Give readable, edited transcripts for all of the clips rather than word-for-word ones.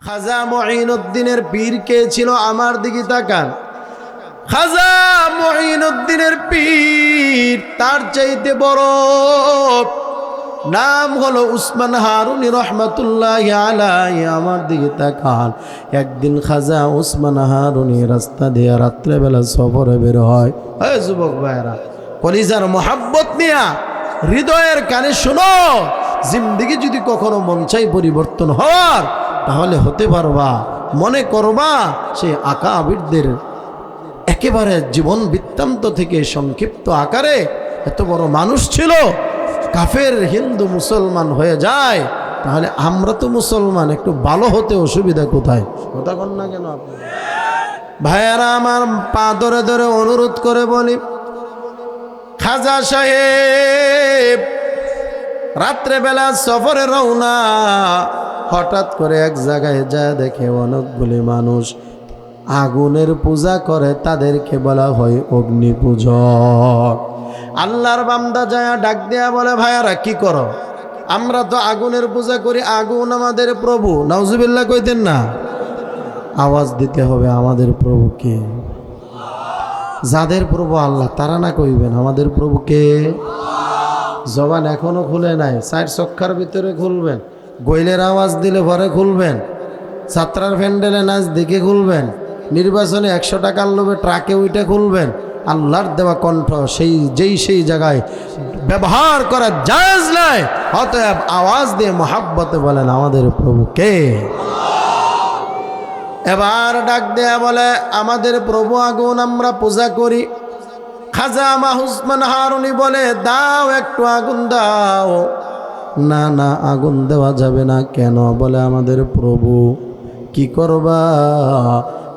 খাজা মুঈনুদ্দিনের পীর কে ছিল? আমার দিকে তাকান। খাজা মুঈনুদ্দিনের পীর তার চাইতে বড় নাম হলো উসমান হারুনি রহমাতুল্লাহি আলাইহি। আমার দিকে তাকান। একদিন খাজা উসমান হারুনি রাস্তা দিয়ে রাত্রেবেলা সফরে বের হয়। এই যুবক ভাইরা, কলিজার মোহাব্বত নিয়া হৃদয়ের কানে শুনো, জিন্দেগি যদি কখনো মন চাই পরিবর্তন হওয়ার, তাহলে হতে পারবা, মনে করবা সেই আকাবিরদের একেবারে জীবন বৃত্তান্ত থেকে সংক্ষিপ্ত আকারে এত বড় মানুষ ছিল, কাফের হিন্দু মুসলমান হয়ে যায়, তাহলে আমরা তো মুসলমান, একটু ভালো হতে অসুবিধা কোথায়? কথা বল না কেন আপনি? ভাইয়ারা আমার, পা ধরে ধরে অনুরোধ করে বলি, খাজা সাহেব রাত্রেবেলা সফরে রওনা। হঠাৎ করে এক জায়গায় যায় দেখে অনেকগুলি মানুষ আগুনের পূজা করে, তাদেরকে বলা হয় অগ্নি পূজক। আল্লাহর বান্দা যায় ডাক দেয়া বলে, ভাইয়ারা কি করো? আমরা তো আগুনের পূজা করি, আগুন আমাদের প্রভু। নাউজুবিল্লাহ কইতেন না? আওয়াজ দিতে হবে, আমাদের প্রভুকে। যাদের প্রভু আল্লাহ তারা না কইবেন আমাদের প্রভুকে। জবান এখনো খুলে নাই, চার চক্কার ভিতরে খুলবেন, গইলের আওয়াজ দিলে পরে খুলবেন, ছাত্রার প্যান্ডেলে নাচ দিকে খুলবেন, নির্বাচনে 100 টাকার লোভে ট্রাকে উইটে খুলবেন। আল্লাহর দেওয়া কণ্ঠ সেই জায়গায় ব্যবহার করা জায়েজ নাই। অতএব আওয়াজ দিয়ে মোহাব্বতে বলেন আমাদের প্রভুকে। এবার ডাক দেয়া বলে, আমাদের প্রভু আগুন, আমরা পূজা করি। খাজা উসমান হারুনি বলে, দাও একটু আগুন দাও। না না, আগুন দেওয়া যাবে না। কেন? বলে আমাদের প্রভু। কি করবা?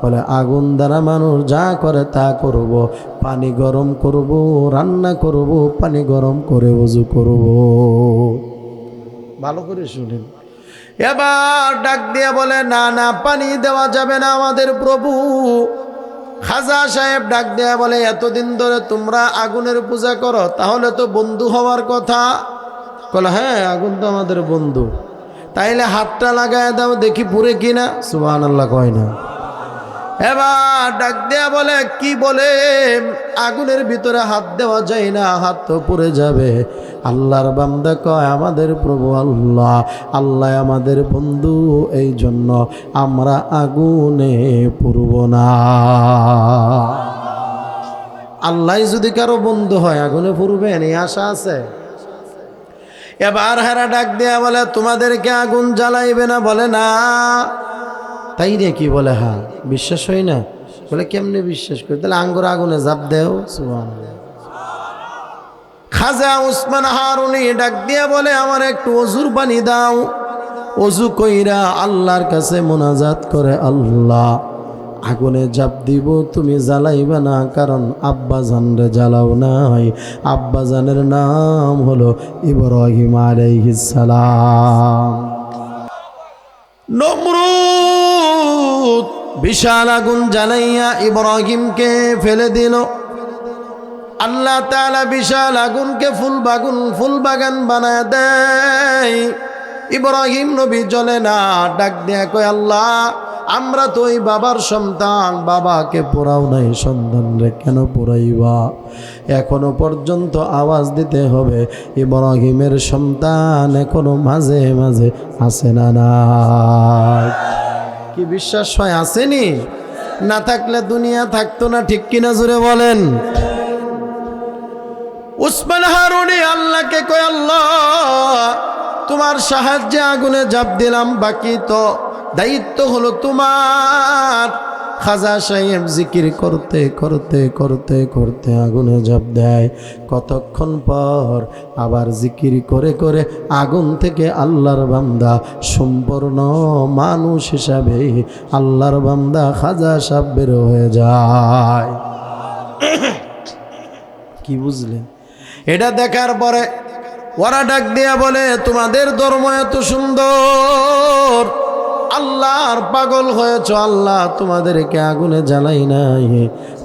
বলে আগুন দ্বারা মানুষ যা করে তা করব, পানি গরম করব, রান্না করব, পানি গরম করে ওযু করব। ভালো করে শুনেন। এবার ডাক দিয়ে বলে, না না, পানি দেওয়া যাবে না আমাদের প্রভু। খাজা সাহেব ডাক দেয়া বলে, এতদিন ধরে তোমরা আগুনের পূজা করো, তাহলে তো বন্ধু হওয়ার কথা। বলে, হ্যাঁ, আগুন তো আমাদের বন্ধু। তাইলে হাতটা লাগায় দাও, দেখি পুরে কিনা। সুবহানাল্লাহ কয় না? এবার ডাক দেয়া বলে, কি বলে? আগুনের ভিতরে হাত দেওয়া যায় না, হাত তো পুড়ে যাবে। আল্লাহর বান্দা কয়, আমাদের প্রভু আল্লাহ, আল্লাহ আমাদের বন্ধু, এই জন্য আমরা আগুনে পুড়ব না। আল্লাহ যদি কারো বন্ধু হয়, আগুনে পুড়বেন এই আশা আছে? এবার হেরা ডাক দেয়া বলে, তোমাদেরকে আগুন জ্বালাইবে না? বলে না। তাই রে? কি বলে? হ্যাঁ। বিশ্বাস হয় না? বলে, কেমনে বিশ্বাস করি? তাহলে আঙ্গুর আগুনে জাপ দেও। সুবহানাল্লাহ। খাজা উসমান হারুনি ডাক দিয়া বলে, আমার একটু ওযুর পানি দাও। ওযু কইরা আল্লাহর কাছে মোনাজাত করে, আল্লাহ আগুনে জাপ দিব, তুমি জ্বালাইবে না, কারণ আব্বাজানরে জ্বালাও নাই। আব্বাজানের নাম হলো ইব্রাহিম আলাইহিস সালাম। নমরুদ বিশাল আগুন জ্বালাইয়া ইব্রাহিমকে ফেলে দিল। আল্লাহ তাআলা বিশাল আগুনকে ফুল বাগান বানায় দেয়। ইব্রাহিম নবী জ্বলে না, ডাক দেয়া কয়, আল্লাহ আমরা তো ওই বাবার সন্তান, বাবাকে পোড়াও নাই, সন্তানরে কেন পোড়াইবা? এখনো পর্যন্ত আওয়াজ দিতে হবে, ইব্রাহিমের সন্তান এখনো মাঝে মাঝে আছে না নাই? কি বিশ্বাস হয়? আসেনি? না থাকলে দুনিয়া থাকতো না, ঠিক কিনা জোরে বলেন? উসমান হারুনি আল্লাহকে কয়, আল্লাহ তোমার সাহায্যে আগুনে ঝাঁপ দিলাম, বাকি তো দায়িত্ব হলো তোমার। খাজা সাহেব জিকির করতে করতে করতে করতে আগুনে ঝাঁপ দেয়। কতক্ষণ পর আবার জিকির করে করে আগুন থেকে আল্লাহর বান্দা সম্পূর্ণ মানুষ হিসাবে আল্লাহর বান্দা খাজা সাহেব বের হয়ে যায়। কি বুঝলেন? এটা দেখার পরে ওরা ডাক দিয়া বলে, তোমাদের ধর্ম এত সুন্দর, আল্লাহর পাগল হয়েছ, আল্লাহ তোমাদেরকে আগুনে জ্বালাই নাই।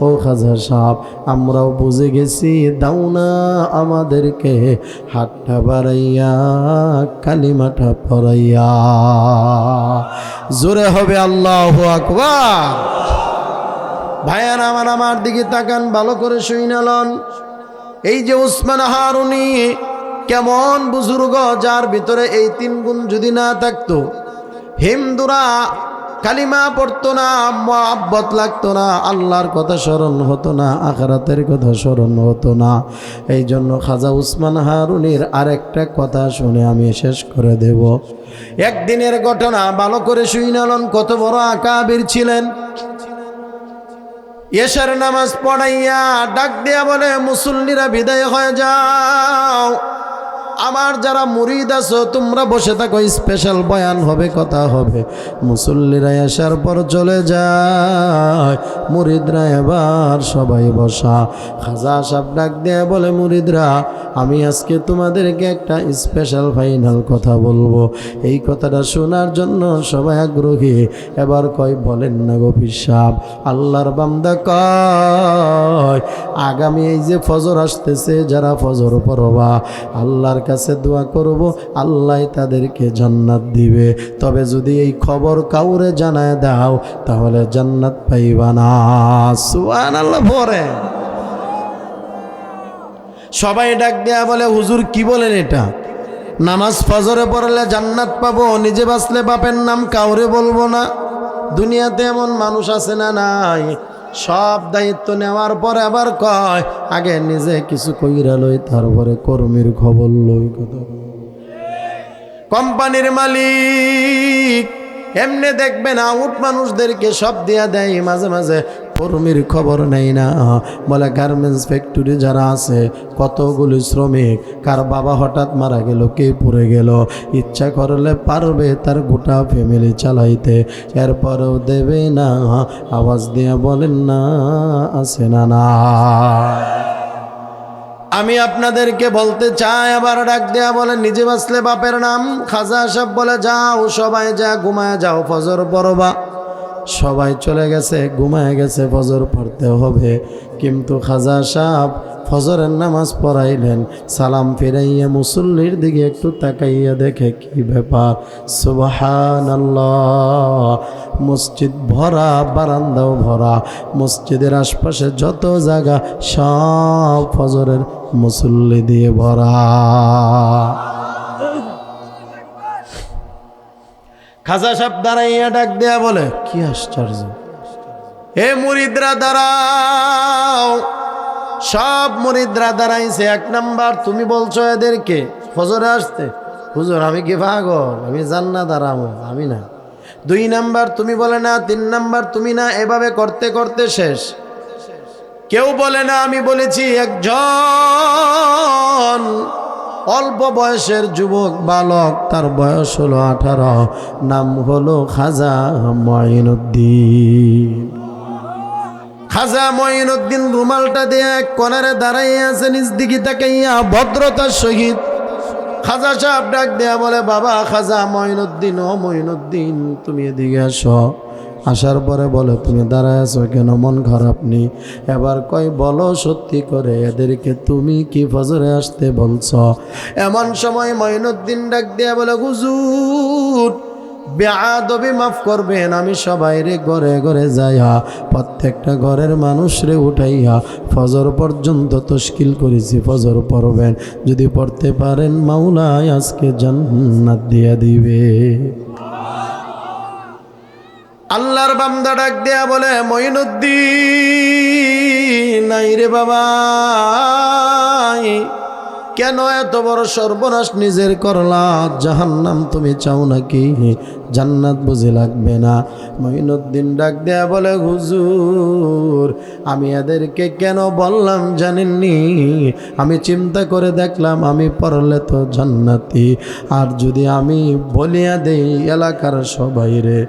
ও খাজা সাহেব, আমরাও বুঝে গেছি, দাও না আমাদেরকে হাতটা বাড়াইয়া কালিমাটা পড়াইয়া। জোরে হবে আল্লাহু আকবার। ভাইয়ার আমার দিকে তাকান, ভালো করে শুইনালন। এই যে উসমান হারুনি কেমন বুজুর্গ, যার ভিতরে এই 3 গুণ যদি না থাকতো, হিন্দুরা কালিমা পড়তো না, মহব্বত লাগতো না, আল্লাহর কথা স্মরণ হতো না, আখিরাতের কথা স্মরণ হতো না। এই জন্য খাজা উসমান হারুনির আরেকটা কথা শুনে আমি শেষ করে দেব। একদিনের ঘটনা, ভালো করে শুইনালন। কত বড় আকাবির ছিলেন। এশার নামাজ পড়াইয়া ডাক দিয়া বলে, মুসল্লিরা বিদায় হয়ে যাও, আমার যারা মুরিদ আছো তোমরা বসে থাকো, স্পেশাল বয়ান হবে, কথা হবে। মুসল্লিরা আসার পর চলে যায়, মুরিদরা এবার সবাই বসা। খাজা সাহেব ডাক দিয়ে বলে, মুরিদরা, আমি আজকে তোমাদেরকে একটা স্পেশাল ফাইনাল কথা বলবো। এই কথাটা শোনার জন্য সবাই আগ্রহী। এবার কয়, বলেন না গো পীর সাহেব। আল্লাহর বান্দা কয়, আগামী এই যে ফজর আসতেছে, যারা ফজর পড়বা আল্লাহর কাছে দোয়া করব, আল্লাহ তাদেরকে জান্নাত দিবে। তবে যদি এই খবর কাউরে জানায় দাও তাহলে জান্নাত পাইবা না। সুবহানাল্লাহ পড়ে। সবাই ডাক দেয়া বলে, হুজুর কি বলেন এটা? নামাজ ফজরে পড়লে জান্নাত পাবো, নিজে বাঁচলে বাপের নাম কাউরে বলবো না। দুনিয়াতে এমন মানুষ আছে না নাই? সব দায়িত্ব নেওয়ার পরে আবার কয়, আগে নিজে কিছু কইরা লই, তারপরে কর্মীর খবর লই। কথা কোম্পানির মালিক এমনি দেখবেন আউট মানুষদেরকে সব দিয়া দেয়, মাঝে মাঝে কর্মীর খবর নেই না। বলে গার্মেন্টস ফ্যাক্টরি যারা আছে, কতগুলি শ্রমিক, কার বাবা হঠাৎ মারা গেল, কে পড়ে গেল, ইচ্ছা করলে পারবে তার গোটা ফ্যামিলি চালাইতে, এরপরেও দেবে না। আওয়াজ দিয়া বলেন না আছে না না। আমি আপনাদেরকে বলতে চাই, আবার ডাক দেয়া বলে, নিজে বাঁচলে বাপের নাম। খাজা সাহেব বলে, যাও সবাই যা ঘুমায় যাও, ফজর পড়বা। সবাই চলে গেছে, ঘুমায় গেছে, ফজর পড়তে হবে। কিন্তু খাজা সাহেব ফজরের নামাজ পড়াইলেন, সালাম ফিরাইয়া মুসল্লির দিকে একটু তাকাইয়া দেখে, কি ব্যাপার, সুবহানাল্লাহ, মসজিদ ভরা, বারান্দাও ভরা, মসজিদের আশপাশে যত জায়গা সব ফজরের মুসল্লি দিয়ে ভরা। খাজা সাহেব দাঁড়াইয়া ডাক দেয়া বলে, কি আশ্চর্য, হে মুরিদরা দাঁড়াও। সব মুরিদরা দাঁড়াইছে। 1 নাম্বার, তুমি বলছো এদেরকে ফজরে আসতে? হুজুর আমি কি পাগল, আমি জান্নাত দাঁড়াবো, আমি না। 2 নাম্বার, তুমি বলে না। 3 নাম্বার, তুমি না। এভাবে করতে করতে শেষ। কেউ বলে না আমি বলেছি। একজন অল্প বয়সের যুবক বালক, তার বয়স হলো 18, নাম হলো খাজা মঈনুদ্দিন। খাজা মঈনুদ্দিন রুমালটা দিয়ে এক কোণারে দাঁড়াইয়া আছে, নিজ দিকে তাকাইয়া ভদ্রতার সহিত। খাজা সাহেব ডাক দেয়া বলে, বাবা খাজা মঈনুদ্দিন, ও মঈনুদ্দিন তুমি এদিকে আসো। আসার পরে বলে, তুমি দাঁড়ায় আছো কেন, মন খারাপ নেই? এবার কয়, বলো সত্যি করে, এদেরকে তুমি কি ফজরে আসতে বলছ? এমন সময় মঈনুদ্দিন ডাক দেয়া বলে, হুজুর বেয়াদবি মাফ করবেন, আমি সবাই রে ঘরে ঘরে যাইয়া প্রত্যেকটা ঘরের মানুষ রে উঠাইয়া ফজর পর্যন্ত তশকিল করেছি, ফজর পড়বেন, যদি পড়তে পারেন মাওলাই আজকে জান্নাত দিয়া দিবে। আল্লাহর বান্দা ডাক দেয়া বলে, মঈনুদ্দিন নাই রে বাবা, কেন এত বড় সর্বনাশ নিজের করলা? জাহান্নাম তুমি চাও নাকি? জান্নাত বুঝে লাগবে না? মঈনুদ্দিন ডাক দেয়া বলে, হুজুর আমি এদেরকে কেন বললাম জানেননি? আমি চিন্তা করে দেখলাম, আমি পড়লে তো জান্নাতি, আর যদি আমি বলিয়া দেই এলাকার সবাই রে,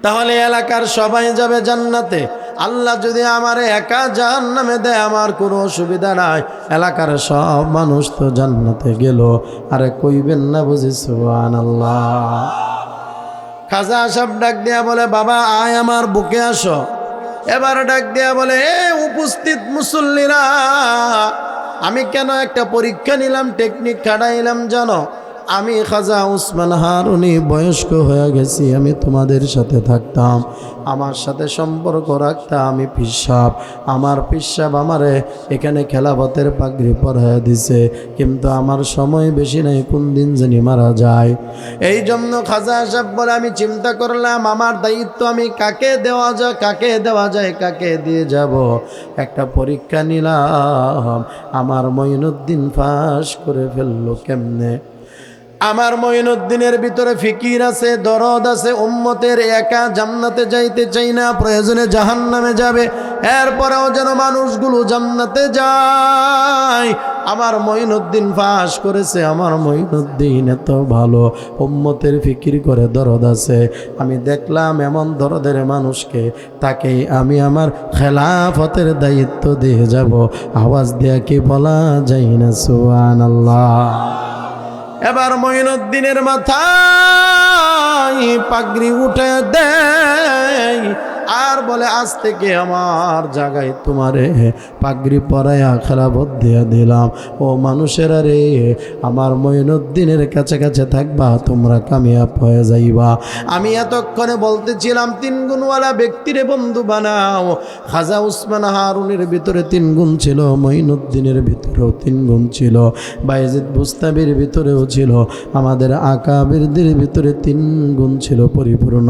তাহলে এলাকার সবাই যাবে জান্নাতে। আল্লাহ যদি আমার একা জাহান্নামে দেয়, আমার কোনো অসুবিধা নাই, এলাকার সব মানুষ তো জান্নাতে গেল। আরে কইবেন না বুঝি সুবহানাল্লাহ। খাজা সাহেব ডাক দিয়া বলে, বাবা আয় আমার বুকে আসো। এবার ডাক দিয়া বলে, এ উপস্থিত মুসল্লিরা, আমি কেন একটা পরীক্ষা নিলাম, টেকনিক খাটাইলাম জানো? আমি খাজা উসমান হারুনি বয়স্ক হয়ে গেছি, আমি তোমাদের সাথে থাকতাম, আমার সাথে সম্পর্ক রাখতাম, আমি পিসাব, আমার পিসাব আমারে এখানে খেলাফতের পাগড়ি পরাইয়া দিছে, কিন্তু আমার সময় বেশি নাই, কোন দিন জানি মারা যায়। এই জন্য খাজা সাহেব বলে, আমি চিন্তা করলাম আমার দায়িত্ব আমি কাকে দেওয়া যায়, কাকে দিয়ে যাব। একটা পরীক্ষা নিলাম, আমার মঈনুদ্দিন ফাঁস করে ফেললো কেমনে? আমার মঈনুদ্দিনের ভিতরে ফিকির আছে, দরদ আছে, উম্মতের একা জান্নাতে যাইতে চাই না, প্রয়োজনে জাহান্নামে যাবে, এরপরেও যেন মানুষগুলো জান্নাতে যায়। আমার মঈনুদ্দিন ফাঁস করেছে, আমার মঈনুদ্দিন এত ভালো, উম্মতের ফিকির করে, দরদ আছে। আমি দেখলাম এমন দরদের মানুষকে, তাকেই আমি আমার খেলাফতের দায়িত্ব দিয়ে যাব। আওয়াজ দেয়া কি বলা যায় না সুবহানাল্লাহ? এবার মঈনুদ্দিনের মাথায় পাগড়ি উঠে দেয় আর বলে, আজ থেকে আমার জায়গায় তোমারে পাগড়ি পরাইয়া খেলাফত দিয়া দিলাম। ও মানুষেরা রে, আমার মঈনুদ্দিনের কাছে কাছে থাকবা, তোমরা কামিয়াব হয়ে যাইবা। আমি এতক্ষণে বলতেছিলাম 3 গুণওয়ালা ব্যক্তিরে বন্ধু বানাও। খাজা উসমান হারুনের ভিতরে 3 গুণ ছিল, মঈনুদ্দিনের ভিতরেও 3 গুণ ছিল, বায়েজিদ বুস্তামির ভিতরেও ছিল, আমাদের আকাবিরদের ভিতরে 3 গুণ ছিল পরিপূর্ণ।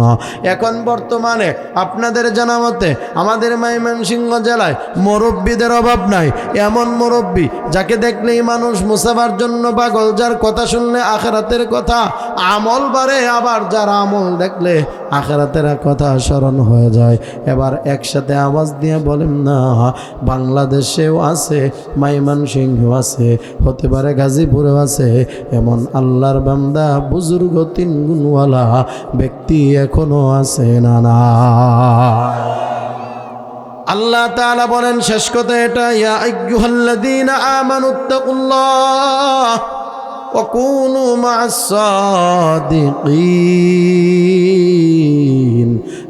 এখন বর্তমানে আপনাদের জানা মতে আমাদের ময়মনসিংহ জেলায় মুরব্বীদের অভাব নাই। এমন মুরব্বী যাকে দেখলেই মানুষ মুসাফার জন্য পাগল, যার কথা শুনলে আখিরাতের কথা আমল বাড়ে, আবার যার আমল দেখলে আখিরাতের কথা স্মরণ হয়ে যায়। এবার একসাথে আওয়াজ দিয়ে বলেন না, বাংলাদেশেও আছে, ময়মনসিংহেও আছে, হতে পারে গাজীপুরেও আছে, এমন আল্লাহর বান্দা বুজুর্গ 3 গুণওয়ালা ব্যক্তি এখনো আছে না? না, আল্লাহ তাআলা বলেন, শেষ কথা এটা, ইয়া আইয়ুহাল্লাযীনা আমানুত্তাকুল্লাহ ওয়া কুনু মা'আস সাদিকিন।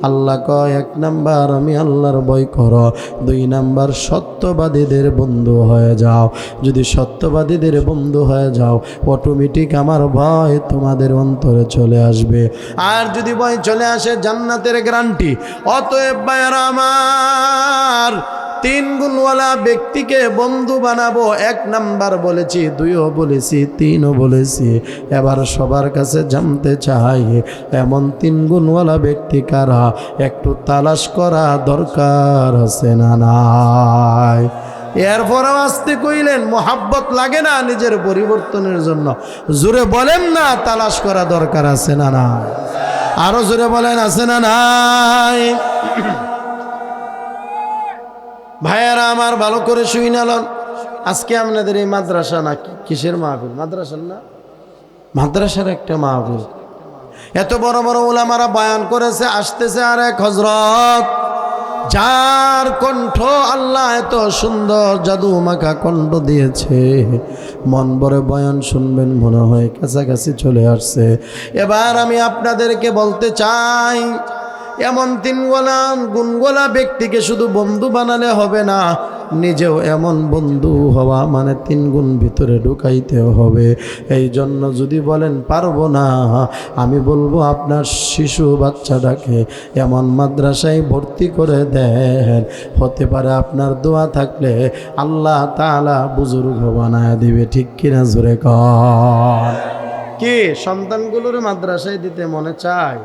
আল্লাহ কয়, 1 নাম্বার আমি আল্লাহর ভয় করো, 2 নাম্বার সত্যবাদীদের বন্ধু হয়ে যাও। যদি সত্যবাদীদের বন্ধু হয়ে যাও, অটোমেটিক আমার ভয় তোমাদের অন্তরে চলে আসবে। আর যদি ভয় চলে আসে, জান্নাতের গ্যারান্টি। অতএব ভাইরা আমার, 3 গুণওয়ালা ব্যক্তিকে বন্ধু বানাবো। 1 নাম্বার বলেছি, 2ও বলেছি, 3ও বলেছি। এবার সবার কাছে জানতে চাই, এমন 3 গুণওয়ালা ব্যক্তি কারা? একটু তালাশ করা দরকার আছে না নাই? এরপরও আসতে কইলেন, মোহাব্বত লাগে না নিজের পরিবর্তনের জন্য? জোরে বলেন না, তালাশ করা দরকার আছে না নাই? আরো জোরে বলেন, আছে না নাই? ভাইয়ারা আমার, ভালো করে শুই নালন। আজকে আপনাদের এই মাদ্রাসা না কিসের মাহফিল? মাদ্রাসার না, মাদ্রাসার একটা মাহফিল। এত বড় বড় উলামারা বয়ান করেছে, আসতেছে আর এক হযরত, যার কণ্ঠ আল্লাহ এত সুন্দর জাদু মাখা কণ্ঠ দিয়েছে, মন ভরে বয়ান শুনবেন মনে হয় কাছাকাছি চলে আসছে। এবার আমি আপনাদেরকে বলতে চাই, এমন 3 গুণওয়ালা ব্যক্তিকে শুধু বন্ধু বানালে হবে না, নিজেও এমন বন্ধু হওয়া মানে 3 গুণ ভিতরে ঢুকাইতে হবে। এই জন্য যদি বলেন পারবো না, আমি বলবো আপনার শিশু বাচ্চাটাকে এমন মাদ্রাসায় ভর্তি করে দেন। হতে পারে আপনার দোয়া থাকলে আল্লাহ তাআলা বুজুর্গ বানায় দিবে। ঠিক কিনা জোরে কর? কি সন্তানগুলোর মাদ্রাসায় দিতে মনে চায়?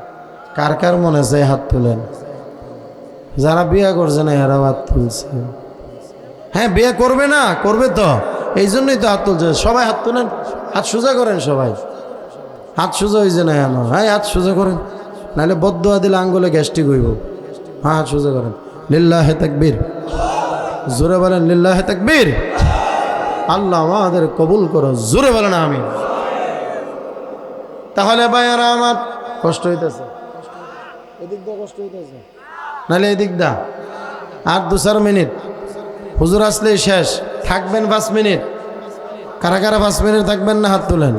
কার কার মনে চায় হাত তুলেন। যারা বিয়ে করছে না এরাও হাত তুলছে। হ্যাঁ, বিয়ে করবে না, করবে তো, এই জন্যই তো হাত তুলছে। সবাই হাত তুলেন, হাত সোজা করেন, সবাই হাত সোজা হয়েছে না কেন? হ্যাঁ, হাত সোজা করেন, নাহলে বদদোয়া দিলে আঙ্গুলে গ্যাস্ট্রিক হইব। হ্যাঁ, হাত সোজা করেন। লিল্লাহে তাকবীর, জোরে বলেন লিল্লাহে তাকবীর। আল্লাহ আমাদের কবুল করো, জোরে বলেন আমিন। তাহলে ভাইয়ারা আমার, কষ্ট হইতেছে, এদিক দা কষ্ট হইতেছে, নাহলে এদিক দা। আর 2-4 মিনিট, হুজুর আসলেই শেষ। থাকবেন 5 মিনিট। কারা কারা 5 মিনিট থাকবেন না হাত তুলেন।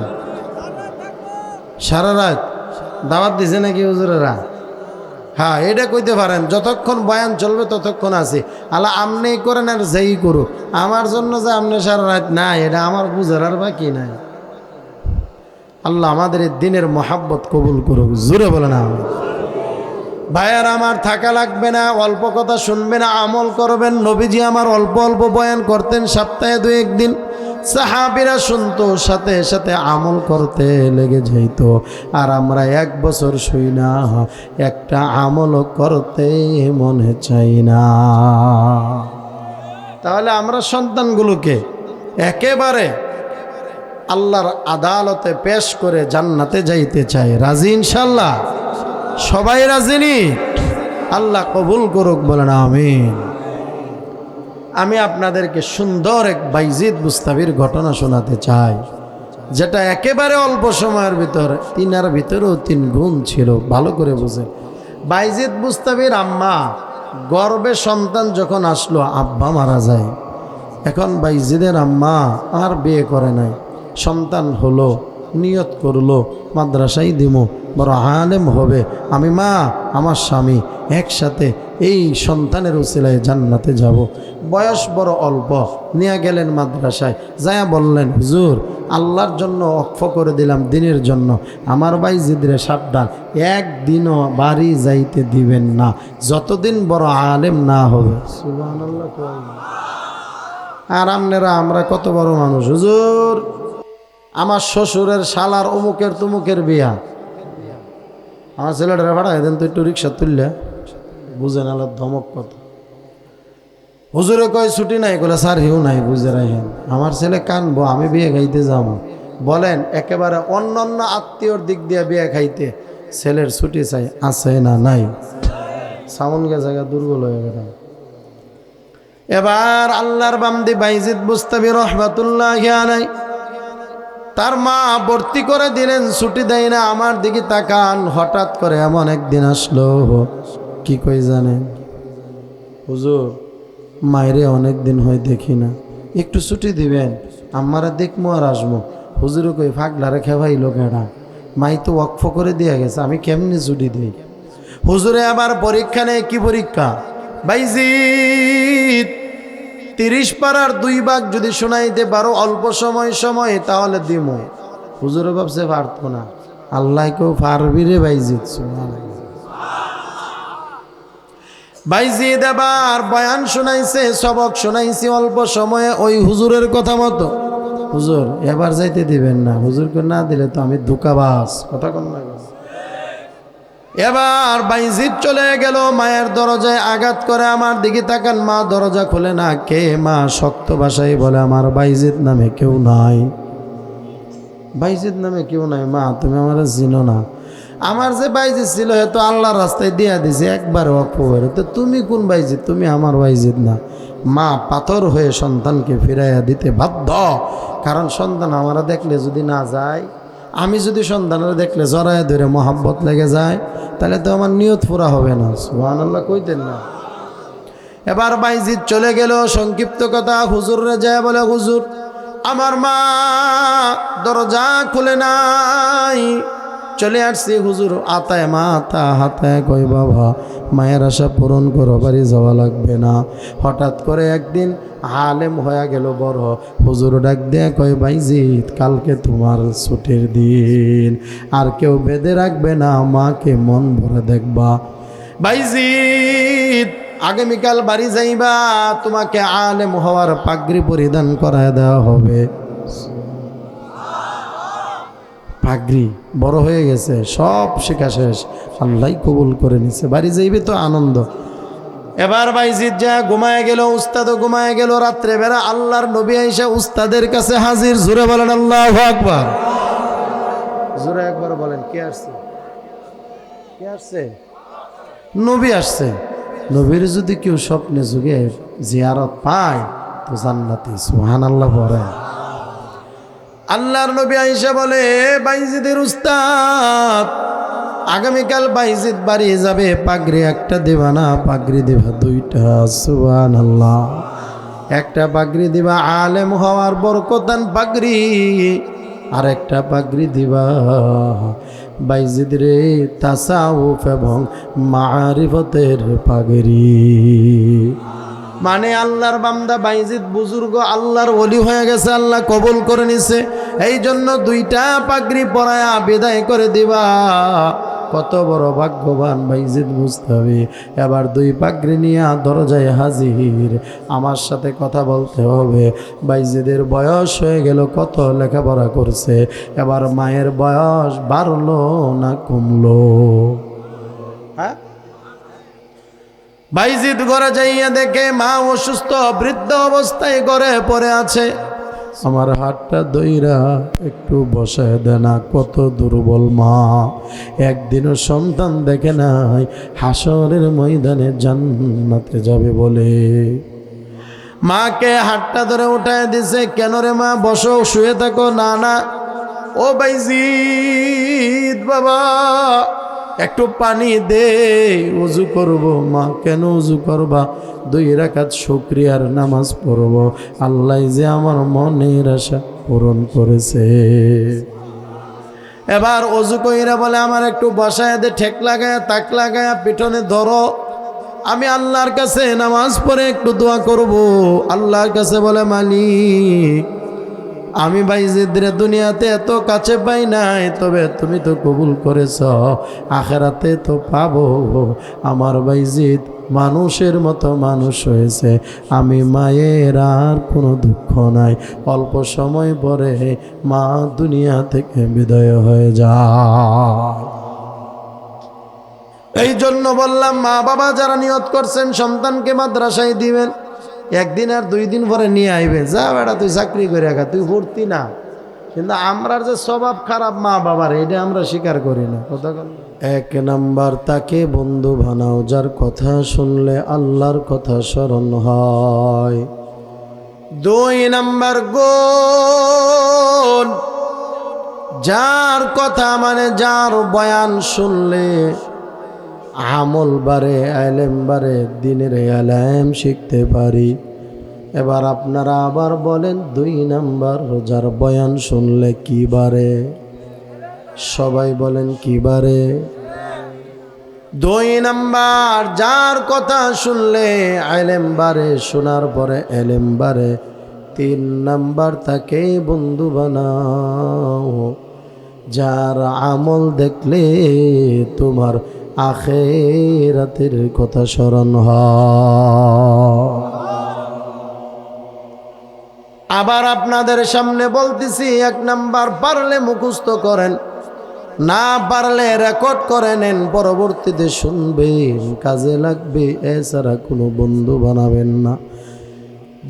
সারা রাত দাওয়াত দিছে নাকি হুজুরেরা? হ্যাঁ, এটা কইতে পারেন, যতক্ষণ বয়ান চলবে ততক্ষণ আছে। আল্লাহ আমনেই করেন আর যেই করুক, আমার জন্য যে আমনে সারা রাত না, এটা আমার বুঝার আর বাকি নাই। আল্লাহ আমাদের এই দিনের মহাব্বত কবুল করুক, জোরে বলে না। ভাইয়ার আমার থাকা লাগবে না, অল্প কথা শুনবে না, আমল করবেন। নবীজি আমার অল্প অল্প বয়ান করতেন, সপ্তাহে 2-1 দিন। সাহাবীরা শুনতো, সাথে সাথে আমল করতে লেগে যাইত। আর আমরা 1 বছর শুই না, একটা আমলও করতে মনে চাই না। তাহলে আমরা সন্তানগুলোকে একেবারে আল্লাহর আদালতে পেশ করে জান্নাতে যাইতে চাই। রাজি ইনশাল্লাহ? সবাই রাজি নি? আল্লাহ কবুল করুক, বলেন আমিন। আমি আপনাদেরকে সুন্দর এক বাইজিদ বুস্তাবির ঘটনা শোনাতে চাই, যেটা একেবারে অল্প সময়ের ভিতরে, 3-এর ভিতরেও 3 গুণ ছিল। ভালো করে বুঝেন। বাইজিদ বুস্তাবির আম্মা গর্ভে সন্তান যখন আসলো, আব্বা মারা যায়। এখন বাইজিদের আম্মা আর বিয়ে করে নাই, সন্তান হলো, নিয়ত করলো মাদ্রাসায় দিমু, বড় আলেম হবে, আমি মা আমার স্বামী একসাথে এই সন্তানের উসিলায় জান্নাতে যাব। বয়স বড় অল্প, নিয়ে গেলেন মাদ্রাসায়, যায়া বললেন, হুজুর আল্লাহর জন্য ওয়াকফ করে দিলাম, দিনের জন্য, আমার বাইজিদরে সাবধান, একদিনও বাড়ি যাইতে দিবেন না যতদিন বড় আলেম না হবে। সুবহানাল্লাহ। আর আমরা কত বড় মানুষ, হুজুর আমার শ্বশুরের শালার অমুকের তুমুকের বিয়া, আমার ছেলেটা ভাড়া দেন তো একটু রিক্সা তুললে, বুঝেন আল্লাহর ধমক কত। হুজুরে কয় ছুটি নাই, বলে স্যার হিউ নাই, বুঝে রাখেন, আমার ছেলে কানবো, আমি বিয়ে খাইতে যাব। বলেন একেবারে অন্য অন্য আত্মীয়র দিক দিয়ে বিয়ে খাইতে ছেলের ছুটি চাই, আছে না নাই? সাউন্ড গে জায়গা দুর্বল হয়ে গেল। এবার আল্লাহর বান্দি বাইজিদ বুস্তাবি রহমাতুল্লাহি আলাইহি, তার মা ভর্তি করে দিলেন, ছুটি দেয় না। আমার দিকে তাকান, হঠাৎ করে এমন একদিন আসলো, কি কই জানেন? হুজুর মায়েরে অনেক দিন হয় দেখি না, একটু ছুটি দিবেন, আমারা দেখবো আর আসবো। হুজুরে কই ফাগলারে খেভাইলো কেডা? মাই তো ওয়াকফ করে দিয়ে গেছে, আমি কেমনি ছুটি দিই? হুজুরে আবার পরীক্ষা নেই। কি পরীক্ষা? বাইজিদ 30 পারার 2 ভাগ যদি শোনাইতে পারো অল্প সময় তাহলে দিমো। হুজুরে ভাবছে পারতো না, আল্লাহ কেউ পারবি রে বাইজিদ। বাইজিদ আবার বয়ান শোনাইছে, সবক শোনাইছে অল্প সময়ে ওই হুজুরের কথা মতো। হুজুর এবার যাইতে দিবেন না, হুজুরকে না দিলে তো আমি ধোঁকাবাজ, কথা কন না। এবার বাইজিদ চলে গেল, মায়ের দরজায় আঘাত করে। আমার দিকে তাকান, মা দরজা খুলে না। কে? মা শক্ত ভাষায় বলে, আমার বাইজিদ নামে কেউ নাই, বাইজিদ নামে কেউ নাই। মা তুমি আমার চিনো না, আমার যে বাইজিদ ছিল হে তো আল্লাহর রাস্তায় দিয়া দিছে একবার ওয়াকফ করে, তো তুমি কোন বাইজিদ? তুমি আমার বাইজিদ না। মা পাথর হয়ে সন্তানকে ফিরাইয়া দিতে বাধ্য, কারণ সন্তান আমারা দেখলে যদি না যায়, আমি যদি সন্তানের দেখলে জড়ায় ধরে মহাব্বত লেগে যায়, তাহলে তো আমার নিয়ত পুরা হবে না। সুবহানাল্লাহ কইতেন না। এবার বাইজিদ চলে গেল। সংক্ষিপ্ত কথা, হুজুরে যায় বলে, হুজুর আমার মা দরজা খুলে নাই, চলে আসছি হুজুর। আতায় মা আতা হাতায় কই, বাবা মায়ের আশা পূরণ করো, বাড়ি যাওয়া লাগবে না। হঠাৎ করে একদিন আলেম হয়ে গেল বড়, হুজুর ডাক দেয়া কয়, বাইজিদ কালকে তোমার ছুটির দিন, আর কেউ বেঁধে রাখবে না, মাকে মন ভরে দেখবা। বাইজিদ আগামীকাল বাড়ি যাইবা, তোমাকে আলেম হওয়ার পাগড়ি পরিধান করায় দেওয়া হবে। পাগড়ি বড় হয়ে গেছে, সব শেখা শেষ, আল্লাহ কবুল করে নিছে, বাড়ি যাইবে তো আনন্দ। এবার বাইজিদ যা ঘুমায় গেল, উস্তাদও ঘুমায় গেল। রাত্রে বেলা আল্লাহর নবী আইসা উস্তাদের কাছে হাজির। জোরে বলেন আল্লাহু আকবার। জোরে একবার বলেন, কে আসছে? কে আসছে? নবী আসছে। নবীর যদি কেউ স্বপ্নে যুগে জিয়ারত পায় তো জান্নাতি। সুবহানাল্লাহ বলেন। আল্লাহর নবী আয়েশা বলে, বাইজিদের উস্তাদ আগামীকাল বাইজিদ বাড়ি যাবে, পাগড়ি একটা দিবা না, পাগড়ি দিবা 2টা। সুবহানাল্লাহ। একটা পাগড়ি দিবা আলেম হওয়ার বরকতান পাগড়ি, আর একটা পাগড়ি দিবা বাইজিদ রে তাসাউফ এবং মারিফতের পাগড়ি। মানে আল্লাহর বান্দা বাইজিদ বুজুর্গ আল্লাহর ওলি হয়ে গেছে, আল্লাহ কবুল করে নিছে। এই জন্য দুইটা পাগড়ি পরায়া বিদায় করে দিবা। কত বড় ভাগ্যবান বাইজিদ বুঝতে হবে। এবার দুই পাগড়ি নিয়ে দরজায় হাজির, আমার সাথে কথা বলতে হবে। বাইজিদের বয়স হয়ে গেল, কত লেখাপড়া করছে, এবার মায়ের বয়স বাড়লো না কমলো? হ্যাঁ, বাইজিদ ঘরে যাইয়া দেখে মা অসুস্থ, বৃদ্ধ অবস্থায় ঘরে পড়ে আছে। আমার হাতটা দইরা একটু বসায় দেনা, কত দুর্বল মা, একদিনও সন্তান দেখে নাই, হাসরের ময়দানে জান্নাতে যাবে বলে। মাকে হাতটা ধরে উঠায় দিছে। কেন রে মা, বসো, শুয়ে থাকো। না না, ও বাইজিদ বাবা, একটু পানি দে, ওযু করব। মা, কেন ওযু করবা? 2 রাকাত শুকরিয়ার নামাজ পড়ব, আল্লাহ যে আমার মনের আশা পূরণ করেছে। এবার ওযু কইরা বলে, আমার একটু বসায় দে, ঠেক লাগায়া তাক লাগায়া পিঠনে ধরো, আমি আল্লাহর কাছে নামাজ পড়ে একটু দোয়া করব। আল্লাহর কাছে বলে, মালিক, আমি বাইজিদের দুনিয়াতে এত কাছে পাই নাই, তবে তুমি তো কবুল করেছ, আখেরাতে তো পাবো। আমার বাইজিদ মানুষের মতো মানুষ হয়েছে, আমি মায়ের আর কোনো দুঃখ নাই। অল্প সময় পরে মা দুনিয়া থেকে বিদায় হয়ে যায়। এই জন্য বললাম, মা বাবা যারা নিয়ত করছেন সন্তানকে মাদ্রাসায় দিবেন, 1 দিন আর 2 দিন পরে নিয়ে আইবে, যা বেটা তুই চাকরি করে রাখা, তুই ভর্তি না। কিন্তু আমরা যে স্বভাব খারাপ মা বাবার, এটা আমরা স্বীকার করি না। কথা বল। 1 নাম্বার, তাকে বন্ধু বানাও যার কথা শুনলে আল্লাহর কথা স্মরণ হয়। 2 নাম্বার গুণ, যার কথা মানে যার বয়ান শুনলে আমল বাড়ে, আলেম বাড়ে, দিনের আলেম শিখতে পারি। এবার আপনারা আবার বলেন, 2 নাম্বার, যার বয়ান শুনলে কি বাড়ে? সবাই বলেন কি বাড়ে? 2 নাম্বার, যার কথা শুনলে আলেম বাড়ে, শোনার পরে আলেম বাড়ে। 3 নাম্বার, তাকে বন্ধু বানাও যার আমল দেখলে তোমার আখিরাতের কথা স্মরণ হয়। আবার আপনাদের সামনে বলতেছি, 1 নাম্বার, পারলে মুখস্থ করেন, না পারলে রেকর্ড করে নেন, পরবর্তীতে শুনবেন, কাজে লাগবে। এছাড়া কোনো বন্ধু বানাবেন না।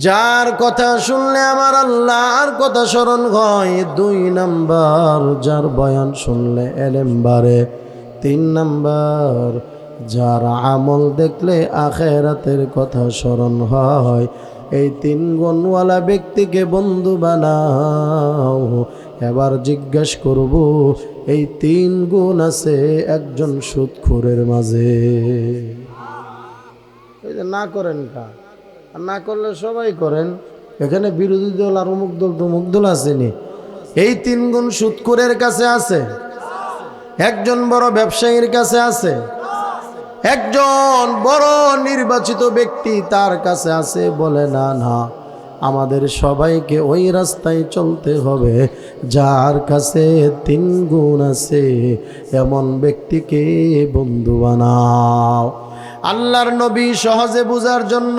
যার কথা শুনলে আমার আল্লাহর কথা স্মরণ হয়। 2 নাম্বার, যার বয়ান শুনলে এলেম বাড়ে। 3 নাম্বার, যার আমল দেখলে আখিরাতের কথা স্মরণ হয়। এই 3 গুণওয়ালা ব্যক্তিকে বন্ধু বানাও। এবার জিজ্ঞাসা করব, এই 3 গুণ আছে একজন সুদখোরের মাঝে? এই যে না করেন কা, আর না করলে সবাই করেন। এখানে বিরোধী দল আর অমুক দল তমুক দল আসেনি। এই 3 গুণ সুদখোরের কাছে আছে, একজন বড় ব্যবসায়ীর কাছে আছে, একজন বড় নির্বাচিত ব্যক্তি তার কাছে আছে। বলে, না না, আমাদের সবাইকে ওই রাস্তায় চলতে হবে যার কাছে 3 গুণ আছে, এমন ব্যক্তিকে বন্ধু বানাও। আল্লাহর নবী সহজে বোঝার জন্য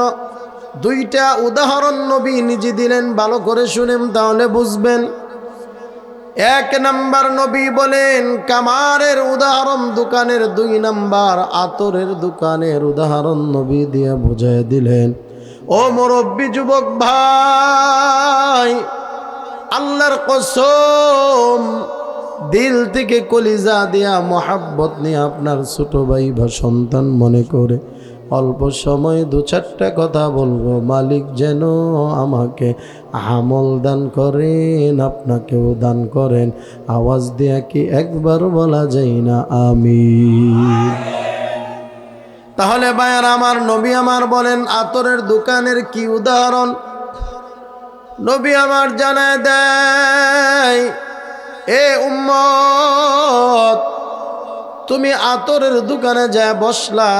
2টা উদাহরণ নবী নিজে দিলেন, ভালো করে শুনেন তাহলে বুঝবেন। 1 নাম্বার, নবী বলেন কামারের উদাহরণ দোকানের। 2 নাম্বার, আতরের দোকানের উদাহরণ নবী দিয়ে বুঝিয়ে দিলেন। ও মুরব্বী যুবক ভাই, আল্লাহর কসম, দিল থেকে কলিজা দিয়া মোহাব্বত নিয়ে আপনার ছোট ভাই বা সন্তান মনে করে অল্প সময় 2-4টা কথা বলবো। মালিক যেন আমাকে আমল দান করেন, আপনাকেও দান করেন। আওয়াজ দিয়া কি একবার বলা যায় না আমিন? তাহলে ভাইয়ার আমার, নবী আমার বলেন আতরের দোকানের কি উদাহরণ? নবী আমার জানায় দেয়, এ উম্মত, তুমি আতরের দোকানে যায় বসলা,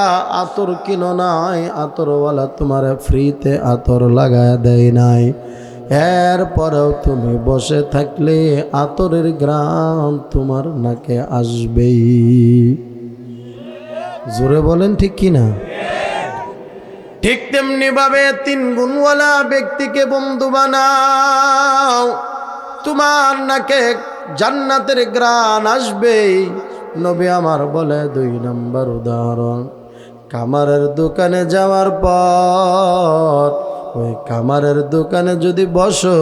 আতর কিনো নাই, আতরওয়ালা তোমার ফ্রিতে আতর লাগায় দেয় নাই, এরপরেও তুমি বসে থাকলে আতরের ঘ্রাণ তোমার নাকে আসবেই। জোরে বলেন ঠিক কিনা? ঠিক তেমনি ভাবে 3 গুণওয়ালা ব্যক্তিকে বন্ধু বানাও, তোমার নাকে জান্নাতের ঘ্রাণ আসবেই। নবী আমার বলে 2 নম্বর উদাহরণ, কামারের দোকানে যাওয়ার পর ওই কামারের দোকানে যদি বসো,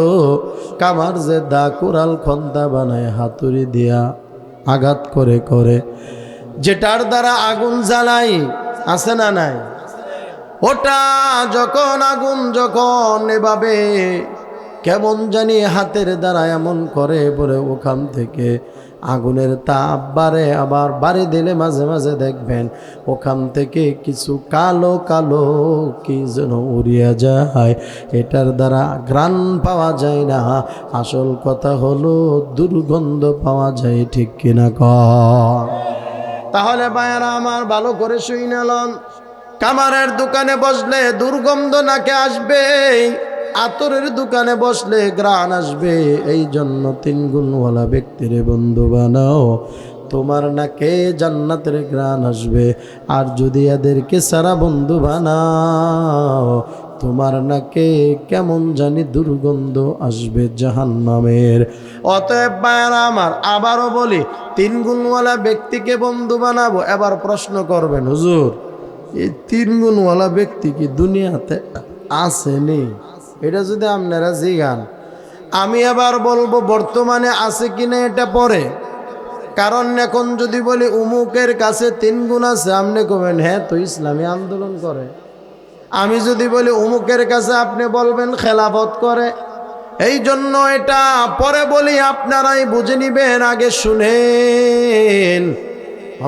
কামার যে দা কুড়াল খন্তা বানায় হাতুড়ি দিয়া আঘাত করে করে, যেটার দ্বারা আগুন জ্বালাই, আছে না নাই? ওটা যখন আগুন যখন এভাবে কেমন জানি হাতের দ্বারা এমন করে বলে ওখান থেকে আগুনের তাপ বাড়ে, আবার বাড়ি দিলে মাঝে মাঝে দেখবেন ওখান থেকে কিছু কালো কালো কি যেন উড়িয়া যায়, এটার দ্বারা ঘ্রাণ পাওয়া যায় না, আসল কথা হলো দুর্গন্ধ পাওয়া যায়। ঠিক কিনা কর? তাহলে ভাইয়ারা আমার ভালো করে শুনে লন, কামারের দোকানে বসলে দুর্গন্ধ নাকে আসবে, আতরের দোকানে বসলে ঘ্রাণ আসবে। এই জন্য 3 গুণওয়ালা ব্যক্তির বন্ধু বানাও, তোমার নাকে জান্নাতের ঘ্রাণ আসবে। আর যদি এদেরকে সারা বন্ধু বানাও, তোমার নাকে কেমন জানি দুর্গন্ধ আসবে জাহান্নামের। অতএব ভাইয়ারা আমার আবারও বলি, 3 গুণওয়ালা ব্যক্তিকে বন্ধু বানাবো। এবার প্রশ্ন করবেন, হুজুর এই 3 গুণওয়ালা ব্যক্তি কি দুনিয়াতে আসেনি? এটা যদি আপনারা জিগান, আমি আবার বলবো বর্তমানে আছে কিনা এটা পরে। কারণ এখন যদি বলি উমুকের কাছে 3 গুণ আছে, আপনি কবেন হ্যাঁ তো ইসলামী আন্দোলন করে। আমি যদি বলি উমুকের কাছে, আপনি বলবেন খেলাফত করে। এই জন্য এটা পরে বলি, আপনারাই বুঝে নিবেন। আগে শুনেন,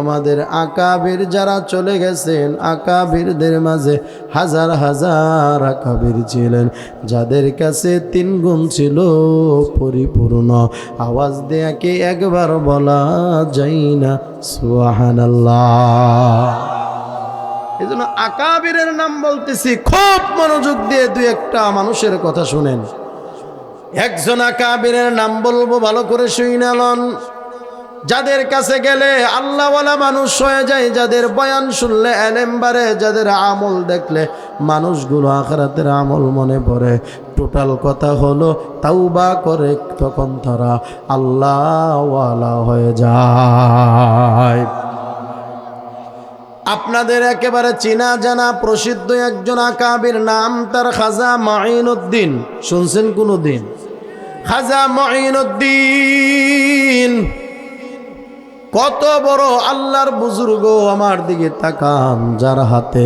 আমাদের আকাবির যারা চলে গেছেন, আকাবিরদের মাঝে হাজার হাজার আকাবির ছিলেন, যাদের কাছে 3 গুণ ছিল পরিপূর্ণ। আওয়াজ দেয়া কি একবার বলা যায় না সুবহানাল্লাহ? এই জন্য আকাবিরের নাম বলতেছি, খুব মনোযোগ দিয়ে 2-1টা মানুষের কথা শুনেন। একজন আকাবিরের নাম বলবো, ভালো করে শুনে লন। যাদের কাছে গেলে আল্লাহওয়ালা মানুষ হয়ে যায়, যাদের বয়ান শুনলে এলেম বাড়ে, যাদের আমল দেখলে মানুষগুলো আখিরাতের আমল মনে পড়ে। টোটাল কথা হলো তাওবা করে তখন তারা আল্লাহওয়ালা হয়ে যায়। আপনাদের একেবারে চেনা জানা প্রসিদ্ধ একজন আকাবির, নাম তার খাজা মাঈনুদ্দিন। শুনছেন কোনদিন? খাজা মাঈনুদ্দিন কত বড় আল্লাহর বুজুর্গ। আমার দিকে তাকান, যার হাতে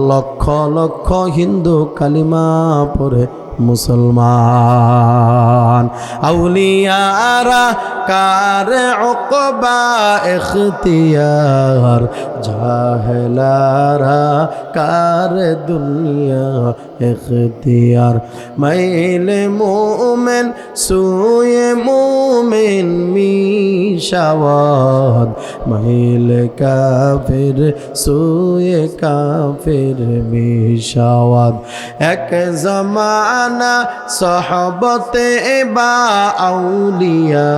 লক্ষ লক্ষ হিন্দু কালিমা পড়ে মুসলমান। আউলিয়ারা কার উকবা ইখতিয়ার, জাহেলারা কার দুনিয়া ইখতিয়ার। মাইলে মুমিন সুয়ে মুমিন মিশাওয়াত, মাইলে কাফির সুয়ে কাফির মিশাওয়াত। এক জমানা সহবতে বা আউলিয়া,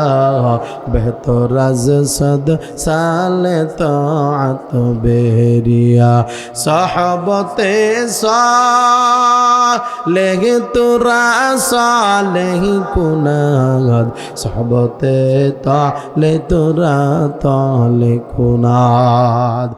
বেহতর আজ সদ সালে তাআত বেরিয়া। সহবতে সালেহ তোরা সালেহ কুনাদ, সহবতে তালে তোরা তালে কুনাদ।